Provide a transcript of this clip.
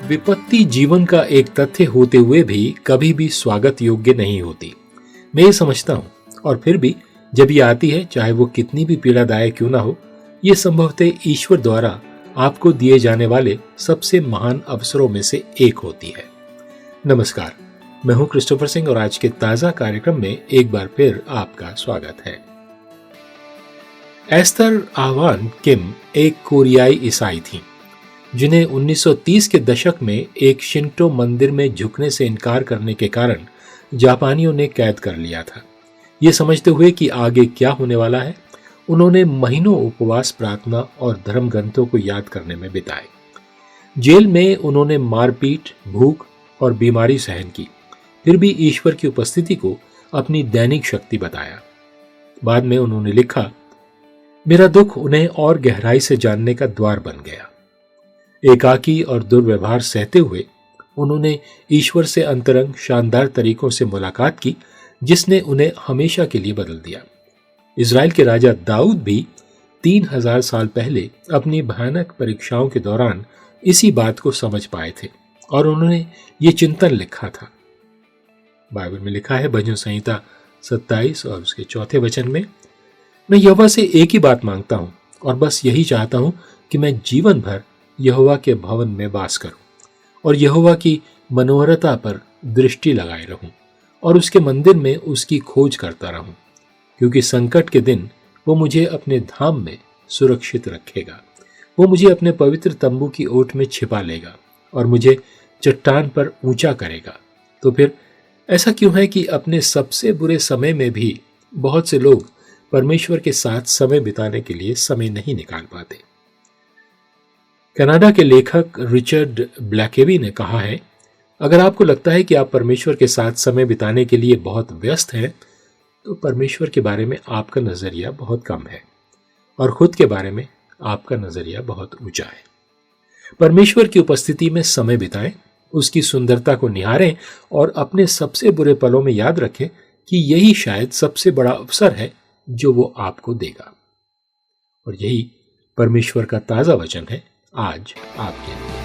विपत्ति जीवन का एक तथ्य होते हुए भी कभी भी स्वागत योग्य नहीं होती। मैं ये समझता हूं, और फिर भी जब ये आती है, चाहे वो कितनी भी पीड़ादायक क्यों ना हो, ये संभवतः ईश्वर द्वारा आपको दिए जाने वाले सबसे महान अवसरों में से एक होती है। नमस्कार, मैं हूं क्रिस्टोफर सिंह और आज के ताजा कार्यक्रम में एक बार फिर आपका स्वागत है। एस्तर आहवान किम एक कोरियाई ईसाई थीं, जिन्हें 1930 के दशक में एक शिंटो मंदिर में झुकने से इनकार करने के कारण जापानियों ने कैद कर लिया था। ये समझते हुए कि आगे क्या होने वाला है, उन्होंने महीनों उपवास, प्रार्थना और धर्म ग्रंथों को याद करने में बिताए। जेल में उन्होंने मारपीट, भूख और बीमारी सहन की, फिर भी ईश्वर की उपस्थिति को अपनी दैनिक शक्ति बताया। बाद में उन्होंने लिखा, मेरा दुख उन्हें और गहराई से जानने का द्वार बन गया। एकाकी और दुर्व्यवहार सहते हुए उन्होंने ईश्वर से अंतरंग शानदार तरीकों से मुलाकात की, जिसने उन्हें हमेशा के लिए बदल दिया। इजराइल के राजा दाऊद भी 3000 साल पहले अपनी भयानक परीक्षाओं के दौरान इसी बात को समझ पाए थे और उन्होंने ये चिंतन लिखा था। बाइबल में लिखा है, भजन संहिता 27 और उसके 4 वचन में, मैं यहोवा से एक ही बात मांगता हूं और बस यही चाहता हूं कि मैं जीवन भर यहोवा के भवन में वास करूं और यहोवा की मनोहरता पर दृष्टि लगाए रहूं और उसके मंदिर में उसकी खोज करता रहूं, क्योंकि संकट के दिन वो मुझे अपने धाम में सुरक्षित रखेगा। वो मुझे अपने पवित्र तंबू की ओट में छिपा लेगा और मुझे चट्टान पर ऊंचा करेगा। तो फिर ऐसा क्यों है कि अपने सबसे बुरे समय में भी बहुत से लोग परमेश्वर के साथ समय बिताने के लिए समय नहीं निकाल पाते? कनाडा के लेखक रिचर्ड ब्लैकेवी ने कहा है, अगर आपको लगता है कि आप परमेश्वर के साथ समय बिताने के लिए बहुत व्यस्त हैं, तो परमेश्वर के बारे में आपका नजरिया बहुत कम है और खुद के बारे में आपका नजरिया बहुत ऊंचा है। परमेश्वर की उपस्थिति में समय बिताएं, उसकी सुंदरता को निहारें और अपने सबसे बुरे पलों में याद रखें कि यही शायद सबसे बड़ा अवसर है जो वो आपको देगा। और यही परमेश्वर का ताजा वचन है आज आपके लिए।